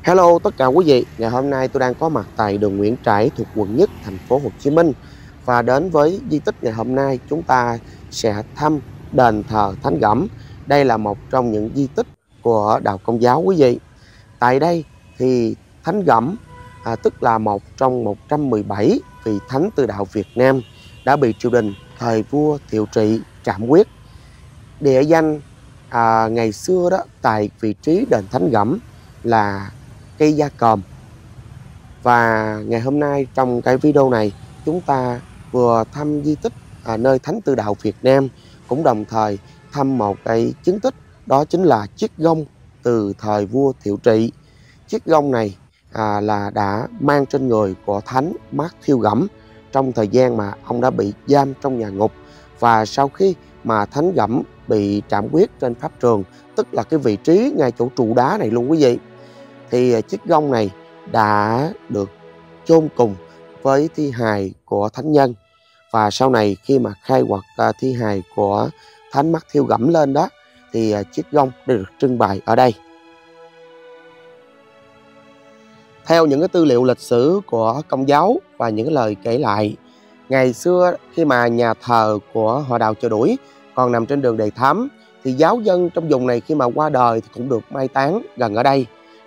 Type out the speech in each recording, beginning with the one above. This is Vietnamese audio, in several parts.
Hello tất cả quý vị, ngày hôm nay tôi đang có mặt tại đường Nguyễn Trãi thuộc quận Nhất, thành phố Hồ Chí Minh. Và đến với di tích ngày hôm nay, chúng ta sẽ thăm đền thờ Thánh Gẩm. Đây là một trong những di tích của đạo Công giáo quý vị. Tại đây thì Thánh Gẩm, tức là một trong 117 vị thánh từ đạo Việt Nam đã bị triều đình thời vua Thiệu Trị trảm quyết. Địa danh ngày xưa đó tại vị trí đền Thánh Gẩm là cây gia còm. Và ngày hôm nay trong cái video này chúng ta vừa thăm di tích nơi thánh từ đạo Việt Nam, cũng đồng thời thăm một cái chứng tích, đó chính là chiếc gông từ thời vua Thiệu Trị. Chiếc gông này là đã mang trên người của thánh Matthew Gẩm trong thời gian mà ông đã bị giam trong nhà ngục. Và sau khi mà thánh Gẩm bị trảm quyết trên pháp trường, tức là cái vị trí ngay chỗ trụ đá này luôn quý vị, thì chiếc gông này đã được chôn cùng với thi hài của thánh nhân. Và sau này khi mà khai quật thi hài của thánh Matthew Gẩm lên đó, thì chiếc gông được trưng bày ở đây. Theo những cái tư liệu lịch sử của Công giáo và những cái lời kể lại, ngày xưa khi mà nhà thờ của họ đạo Chợ Đuổi còn nằm trên đường Đề Thám, thì giáo dân trong vùng này khi mà qua đời thì cũng được mai táng gần ở đây.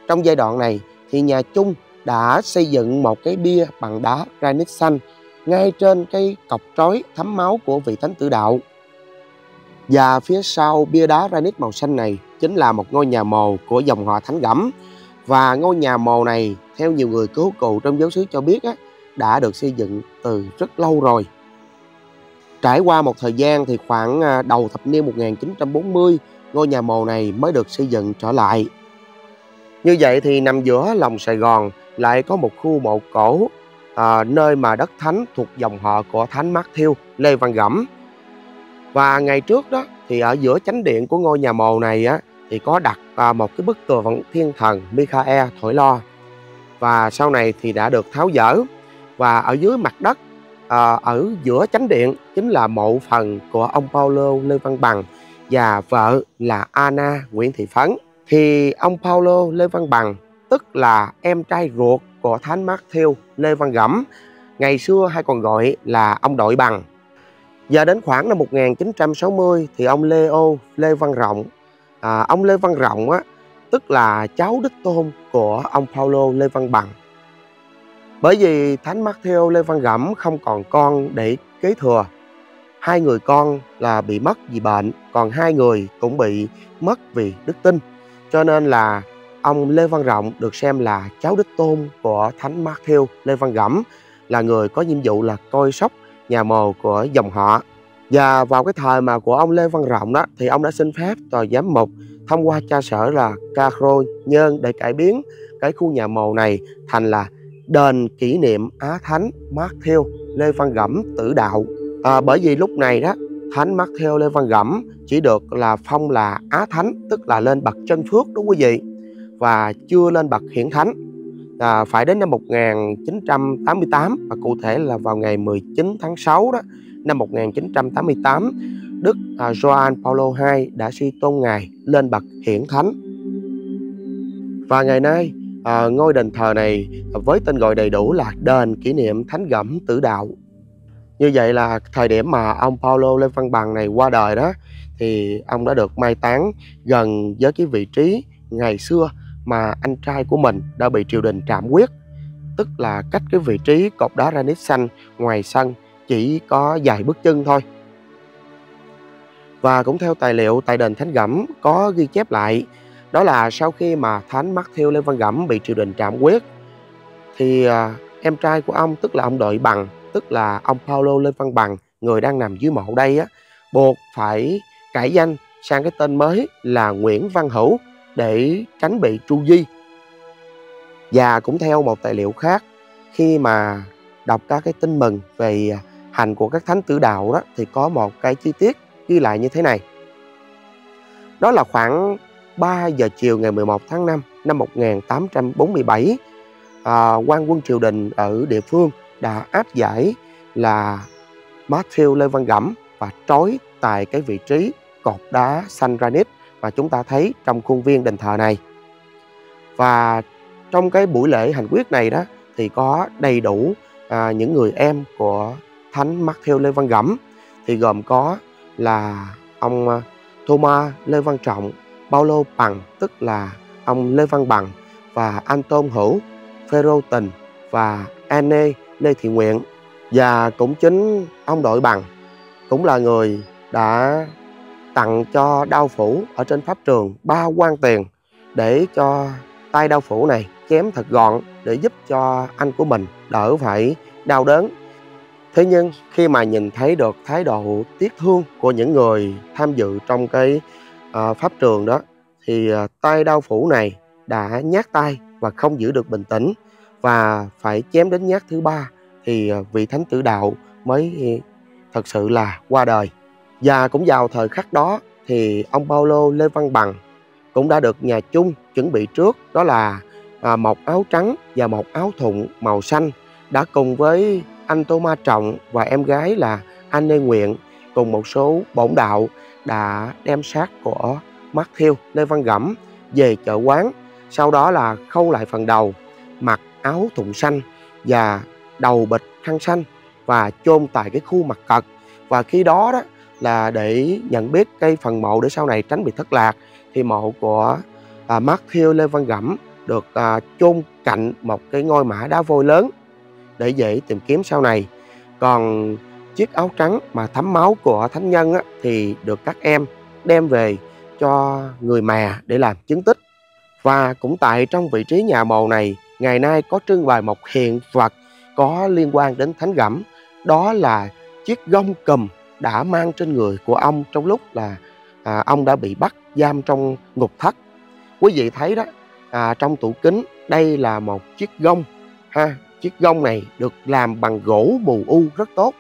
Trong giai đoạn này thì nhà Chung đã xây dựng một cái bia bằng đá granite xanh ngay trên cái cọc trói thấm máu của vị thánh tử đạo. Và phía sau bia đá granite màu xanh này chính là một ngôi nhà mồ của dòng họ Thánh Gẩm. Và ngôi nhà mồ này, theo nhiều người cứu cựu trong giáo xứ cho biết đã được xây dựng từ rất lâu rồi. Trải qua một thời gian thì khoảng đầu thập niên 1940, ngôi nhà mồ này mới được xây dựng trở lại. Như vậy thì nằm giữa lòng Sài Gòn lại có một khu mộ cổ, nơi mà đất thánh thuộc dòng họ của thánh Matthew Lê Văn Gẩm. Và ngày trước đó thì ở giữa chánh điện của ngôi nhà mồ này thì có đặt một cái bức tượng thiên thần Michael thổi lo. Và sau này thì đã được tháo dỡ. Và ở dưới mặt đất, ở giữa chánh điện chính là mộ phần của ông Paulo Lê Văn Bằng và vợ là Anna Nguyễn Thị Phấn. Thì ông Paulo Lê Văn Bằng, tức là em trai ruột của thánh Matthew Lê Văn Gẩm, ngày xưa hay còn gọi là ông Đội Bằng. Và đến khoảng năm 1960 thì ông Leo Lê Văn Rộng, ông Lê Văn Rộng tức là cháu đích tôn của ông Paulo Lê Văn Bằng. Bởi vì thánh Matthew Lê Văn Gẩm không còn con để kế thừa. Hai người con là bị mất vì bệnh, còn hai người cũng bị mất vì đức tin. Cho nên là ông Lê Văn Rộng được xem là cháu đích tôn của thánh Matthew Lê Văn Gẩm, là người có nhiệm vụ là coi sóc nhà mồ của dòng họ. Và vào cái thời mà của ông Lê Văn Rộng đó, thì ông đã xin phép tòa giám mục thông qua cha sở là Carol Nhân để cải biến cái khu nhà mồ này thành là đền kỷ niệm Á Thánh Matthew Lê Văn Gẩm tử đạo. Bởi vì lúc này đó, thánh Matthew Lê Văn Gẩm chỉ được là phong là Á Thánh, tức là lên bậc chân phước đúng quý vị, và chưa lên bậc hiển thánh. Phải đến năm 1988, và cụ thể là vào ngày 19 tháng 6 đó, năm 1988, Đức Gioan Paulo II đã suy tôn ngài lên bậc hiển thánh. Và ngày nay ngôi đền thờ này với tên gọi đầy đủ là đền kỷ niệm Thánh Gẩm tử đạo. Như vậy là thời điểm mà ông Paulo Lê Văn Bằng này qua đời đó, thì ông đã được mai táng gần với cái vị trí ngày xưa mà anh trai của mình đã bị triều đình trảm quyết, tức là cách cái vị trí cột đá granite xanh ngoài sân chỉ có vài bước chân thôi. Và cũng theo tài liệu tại đền Thánh Gẩm có ghi chép lại, đó là sau khi mà thánh Matthew Lê Văn Gẩm bị triều đình trảm quyết, thì em trai của ông, tức là ông Đội Bằng, tức là ông Paulo Lê Văn Bằng, người đang nằm dưới mộ đây buộc phải cải danh sang cái tên mới là Nguyễn Văn Hữu để tránh bị tru di. Và cũng theo một tài liệu khác, khi mà đọc các cái tin mừng về hành của các thánh tử đạo đó, thì có một cái chi tiết ghi lại như thế này. Đó là khoảng 3 giờ chiều ngày 11 tháng 5 năm 1847, quan quân triều đình ở địa phương đã áp giải là Matthew Lê Văn Gẩm và trói tại cái vị trí cột đá xanh granite mà chúng ta thấy trong khuôn viên đền thờ này. Và Trong cái buổi lễ hành quyết này đó thì có đầy đủ những người em của Thánh Matthew Lê Văn Gẩm, thì gồm có là ông Thomas Lê Văn Trọng, Paulo Bằng tức là ông Lê Văn Bằng, và anh Tôn Hữu, Phêrô Tình và Anne Lê Thị Nguyện. Và cũng chính ông Đội Bằng cũng là người đã tặng cho đao phủ ở trên pháp trường 3 quan tiền để cho tay đao phủ này chém thật gọn, để giúp cho anh của mình đỡ phải đau đớn. Thế nhưng khi mà nhìn thấy được thái độ tiếc thương của những người tham dự trong cái pháp trường đó, thì tay đao phủ này đã nhát tay và không giữ được bình tĩnh, và phải chém đến nhát thứ 3 thì vị thánh tử đạo mới thật sự là qua đời. Và cũng vào thời khắc đó thì ông Paulo Lê Văn Bằng cũng đã được nhà Chung chuẩn bị trước, đó là một áo trắng và một áo thụng màu xanh, đã cùng với anh Tô Ma Trọng và em gái là anh Lê Nguyện cùng một số bổn đạo đã đem xác của Matthew Lê Văn Gẩm về chợ quán, sau đó là khâu lại phần đầu, mặc áo thụng xanh và đầu bịch khăn xanh và chôn tại cái khu mặt cật. Và khi đó đó là để nhận biết cái phần mộ để sau này tránh bị thất lạc, thì mộ của Matthew Lê Văn Gẩm được chôn cạnh một cái ngôi mả đá vôi lớn để dễ tìm kiếm sau này. Còn chiếc áo trắng mà thấm máu của thánh nhân á, thì được các em đem về cho người mà để làm chứng tích. Và cũng tại trong vị trí nhà mồ này, ngày nay có trưng bày một hiện vật có liên quan đến thánh Gẩm, đó là chiếc gông cùm đã mang trên người của ông trong lúc là ông đã bị bắt giam trong ngục thất. Quý vị thấy đó, trong tủ kính đây là một chiếc gông ha. Chiếc gông này được làm bằng gỗ mù u rất tốt.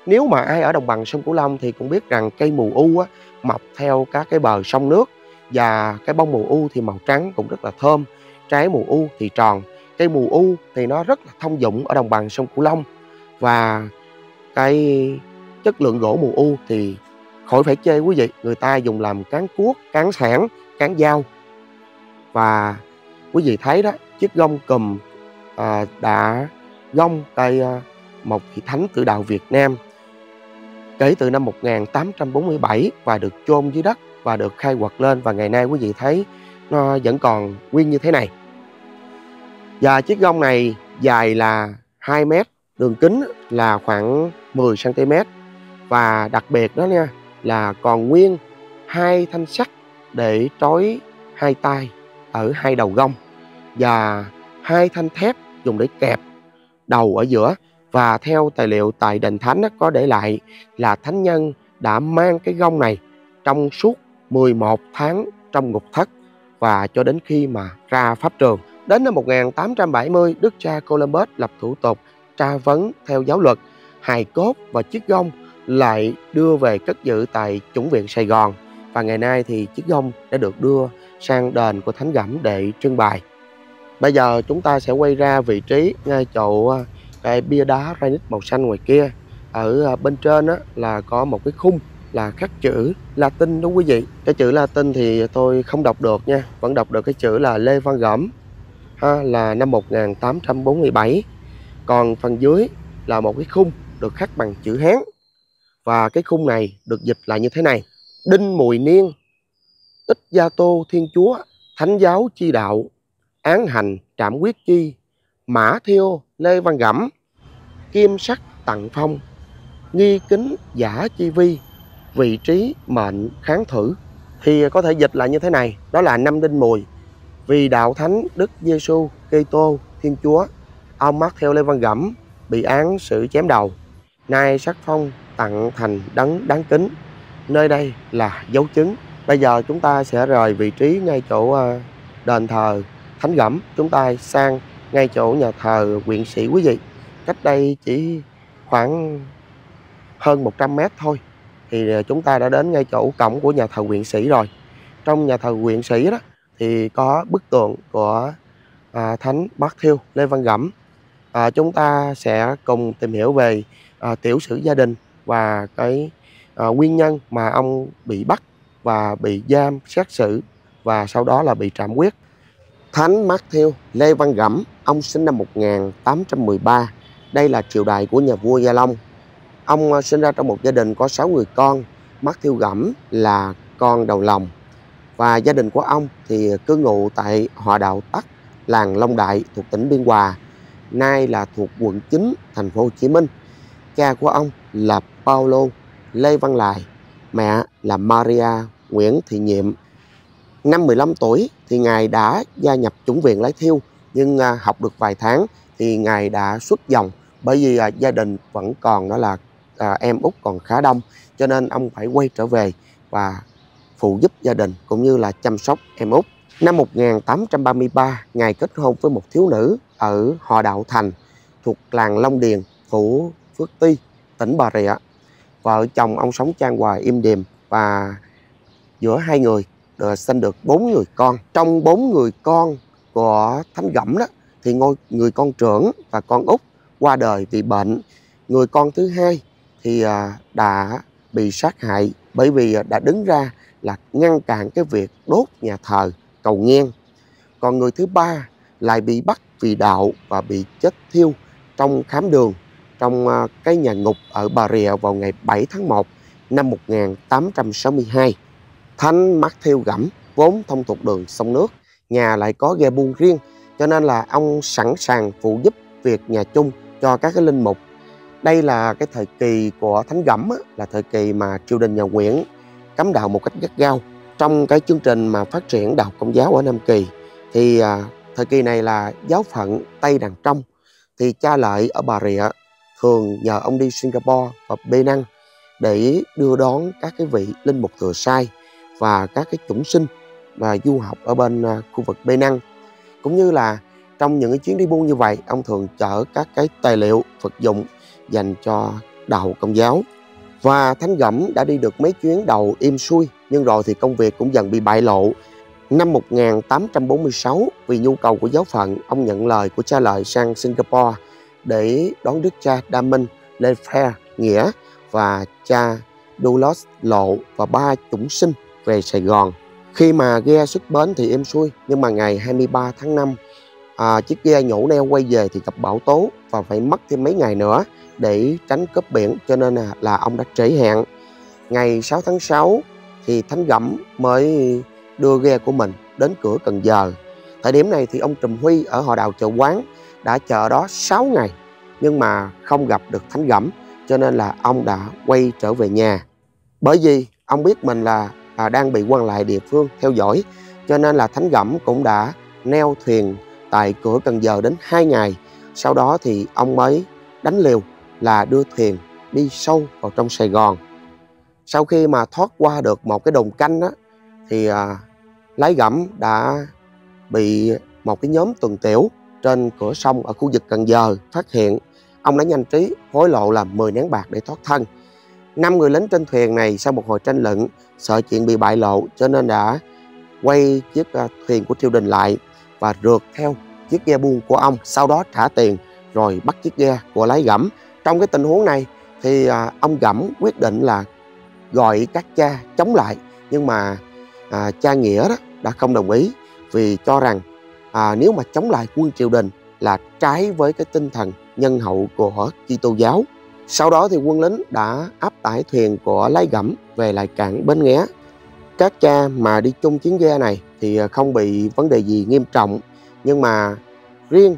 Nếu mà ai ở đồng bằng sông Cửu Long thì cũng biết rằng cây mù u á, mọc theo các cái bờ sông nước, và cái bông mù u thì màu trắng cũng rất là thơm, trái mù u thì tròn. Cây mù u thì nó rất là thông dụng ở đồng bằng sông Cửu Long, và cái chất lượng gỗ mù u thì khỏi phải chê quý vị, người ta dùng làm cán cuốc, cán xẻng, cán dao. Và quý vị thấy đó, chiếc gông cùm đã gông cây một vị thánh tử đạo Việt Nam kể từ năm 1847 và được chôn dưới đất và được khai quật lên, và ngày nay quý vị thấy nó vẫn còn nguyên như thế này. Và chiếc gông này dài là 2 mét, đường kính là khoảng 10 cm, và đặc biệt đó nha là còn nguyên 2 thanh sắt để trói 2 tay ở 2 đầu gông, và 2 thanh thép dùng để kẹp đầu ở giữa. Và theo tài liệu tại đền thánh có để lại là thánh nhân đã mang cái gông này trong suốt 11 tháng trong ngục thất, và cho đến khi mà ra pháp trường. Đến năm 1870, Đức cha Columbus lập thủ tục tra vấn theo giáo luật, hài cốt và chiếc gông lại đưa về cất giữ tại Chủng viện Sài Gòn, và ngày nay thì chiếc gông đã được đưa sang đền của thánh Gẩm để trưng bày. Bây giờ chúng ta sẽ quay ra vị trí ngay chỗ cái bia đá granite màu xanh ngoài kia. Ở bên trên đó là có một cái khung là khắc chữ Latin đó quý vị. Cái chữ Latin thì tôi không đọc được nha, vẫn đọc được cái chữ là Lê Văn Gẩm là năm 1847. Còn phần dưới là một cái khung được khắc bằng chữ Hán, và cái khung này được dịch lại như thế này: Đinh Mùi Niên, Ích Gia Tô Thiên Chúa, Thánh Giáo Chi Đạo, Án Hành Trảm Quyết Chi, Mã Thiêu Lê Văn Gẩm, Kim Sắc Tặng Phong, Nghi Kính Giả Chi Vi, Vị Trí Mệnh Kháng Thử. Thì có thể dịch lại như thế này, đó là năm Đinh Mùi, vì đạo thánh Đức Giêsu Kitô Thiên Chúa, ông Matthew Lê Văn Gẩm bị án xử chém đầu, nay sắc phong tặng thành đấng đáng kính. Nơi đây là dấu chứng. Bây giờ chúng ta sẽ rời vị trí ngay chỗ đền thờ Thánh Gẩm, chúng ta sang ngay chỗ nhà thờ Huyện Sĩ quý vị. Cách đây chỉ khoảng hơn 100 mét thôi thì chúng ta đã đến ngay chỗ cổng của nhà thờ Huyện Sĩ rồi. Trong nhà thờ Huyện Sĩ đó thì có bức tượng của Thánh Matthew Lê Văn Gẩm. Chúng ta sẽ cùng tìm hiểu về tiểu sử gia đình và cái nguyên nhân mà ông bị bắt và bị giam xét xử và sau đó là bị trảm quyết. Thánh Matthew Lê Văn Gẩm, ông sinh năm 1813. Đây là triều đại của nhà vua Gia Long. Ông sinh ra trong một gia đình có 6 người con. Matthew Gẩm là con đầu lòng. Và gia đình của ông thì cư ngụ tại họ Đạo Tắc, làng Long Đại thuộc tỉnh Biên Hòa, nay là thuộc quận 9, thành phố Hồ Chí Minh. Cha của ông là Paulo Lê Văn Lại, mẹ là Maria Nguyễn Thị Nhiệm. Năm 15 tuổi thì Ngài đã gia nhập chủng viện lái thiêu, nhưng học được vài tháng thì Ngài đã xuất dòng, bởi vì gia đình vẫn còn đó là em út còn khá đông, cho nên ông phải quay trở về và phụ giúp gia đình cũng như là chăm sóc em út. Năm 1833, Ngài kết hôn với một thiếu nữ ở họ Đạo Thành thuộc làng Long Điền, phủ Phước Ty, tỉnh Bà Rịa. Vợ chồng ông sống chan hòa im đềm, và giữa hai người sinh được 4 người con. Trong 4 người con của Thánh Gẩm đó, thì người con trưởng và con út qua đời vì bệnh. Người con thứ hai thì đã bị sát hại bởi vì đã đứng ra là ngăn cản cái việc đốt nhà thờ cầu ngang. Còn người thứ ba lại bị bắt vì đạo và bị chết thiêu trong khám đường trong cái nhà ngục ở Bà Rịa vào ngày 7 tháng 1 năm 1862. Thánh Matthew Gẩm vốn thông thuộc đường sông nước, nhà lại có ghe buôn riêng, cho nên là ông sẵn sàng phụ giúp việc nhà chung cho các cái linh mục. Đây là cái thời kỳ của Thánh Gẩm, là thời kỳ mà triều đình nhà Nguyễn cấm đạo một cách gắt gao. Trong cái chương trình mà phát triển đạo Công giáo ở Nam Kỳ thì thời kỳ này là giáo phận Tây Đàn Trong, thì cha Lợi ở Bà Rịa thường nhờ ông đi Singapore và Penang để đưa đón các cái vị linh mục thừa sai và các cái chủng sinh và du học ở bên khu vực Penang. Cũng như là trong những cái chuyến đi buôn như vậy, ông thường chở các cái tài liệu vật dụng dành cho đạo Công giáo. Và Thánh Gẩm đã đi được mấy chuyến đầu êm xuôi, nhưng rồi thì công việc cũng dần bị bại lộ. Năm 1846, vì nhu cầu của giáo phận, ông nhận lời của cha Lợi sang Singapore để đón đức cha Đa Minh Lê Phe Nghĩa và cha Doulos Lộ và 3 chủng sinh về Sài Gòn. Khi mà ghe xuất bến thì êm xuôi, nhưng mà ngày 23 tháng 5, chiếc ghe nhổ neo quay về thì gặp bão tố và phải mất thêm mấy ngày nữa để tránh cướp biển, cho nên là ông đã trễ hẹn. Ngày 6 tháng 6 thì Thánh Gẩm mới đưa ghe của mình đến cửa Cần Giờ. Thời điểm này thì ông Trùm Huy ở họ Đạo Chợ Quán đã chờ đó 6 ngày nhưng mà không gặp được Thánh Gẩm, cho nên là ông đã quay trở về nhà. Bởi vì ông biết mình là đang bị quan lại địa phương theo dõi, cho nên là Thánh Gẩm cũng đã neo thuyền tại cửa Cần Giờ đến 2 ngày. Sau đó thì ông mới đánh liều là đưa thuyền đi sâu vào trong Sài Gòn. Sau khi mà thoát qua được một cái đồn canh đó, thì Lái Gẩm đã bị một cái nhóm tuần tiễu trên cửa sông ở khu vực Cần Giờ phát hiện. Ông đã nhanh trí hối lộ là 10 nén bạc để thoát thân. 5 người lính trên thuyền này sau một hồi tranh luận, sợ chuyện bị bại lộ, cho nên đã quay chiếc thuyền của triều đình lại và rượt theo chiếc ghe buôn của ông, sau đó trả tiền rồi bắt chiếc ghe của Lái Gẩm. Trong cái tình huống này thì ông Gẩm quyết định là gọi các cha chống lại, nhưng mà cha Nghĩa đó đã không đồng ý, vì cho rằng nếu mà chống lại quân triều đình là trái với cái tinh thần nhân hậu của Kitô giáo. Sau đó thì quân lính đã áp tải thuyền của Lái Gẩm về lại cảng Bến Nghé. Các cha mà đi chung chuyến ghe này thì không bị vấn đề gì nghiêm trọng, nhưng mà riêng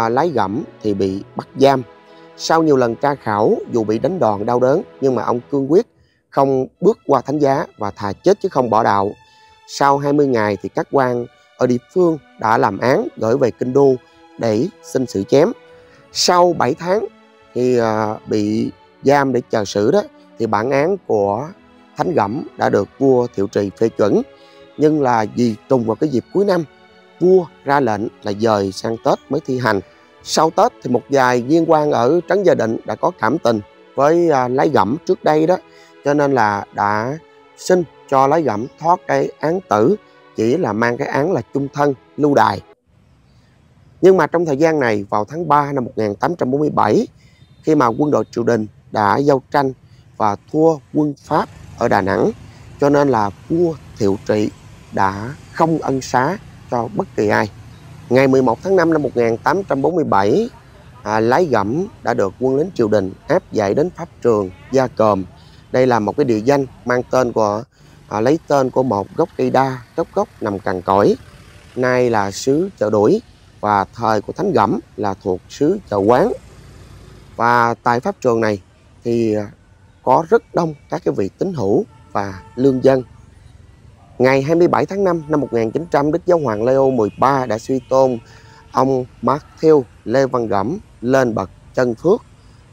Lái Gẩm thì bị bắt giam. Sau nhiều lần tra khảo, dù bị đánh đòn đau đớn, nhưng mà ông cương quyết không bước qua thánh giá và thà chết chứ không bỏ đạo. Sau 20 ngày thì các quan ở địa phương đã làm án gửi về Kinh Đô để xin xử chém. Sau 7 tháng thì bị giam để chờ xử đó, thì bản án của Thánh Gẩm đã được vua Thiệu Trì phê chuẩn. Nhưng là vì trùng vào cái dịp cuối năm, vua ra lệnh là dời sang Tết mới thi hành. Sau Tết thì một vài viên quan ở Trấn Gia Định đã có cảm tình với Lái Gẩm trước đây đó, cho nên là đã xin cho Lái Gẩm thoát cái án tử, chỉ là mang cái án là chung thân lưu đày. Nhưng mà trong thời gian này, vào tháng 3 năm 1847, khi mà quân đội triều đình đã giao tranh và thua quân Pháp ở Đà Nẵng, cho nên là vua Thiệu Trị đã không ân xá cho bất kỳ ai. Ngày 11 tháng 5 năm 1847, Lái Gẫm đã được quân lính triều đình áp giải đến pháp trường Gia Còm. Đây là một cái địa danh mang tên của lấy tên của một gốc cây đa gốc nằm cằn cõi, nay là xứ Chợ Đuổi, và thời của Thánh Gẫm là thuộc xứ Chợ Quán. Và tại pháp trường này thì có rất đông các cái vị tín hữu và lương dân. Ngày 27 tháng 5 năm 1900, Đức Giáo hoàng Leo 13 đã suy tôn ông Matthew Lê Văn Gẫm lên bậc chân phước.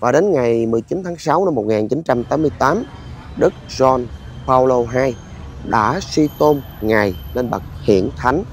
Và đến ngày 19 tháng 6 năm 1988, Đức John Paulo II đã suy tôn Ngài lên bậc hiển thánh.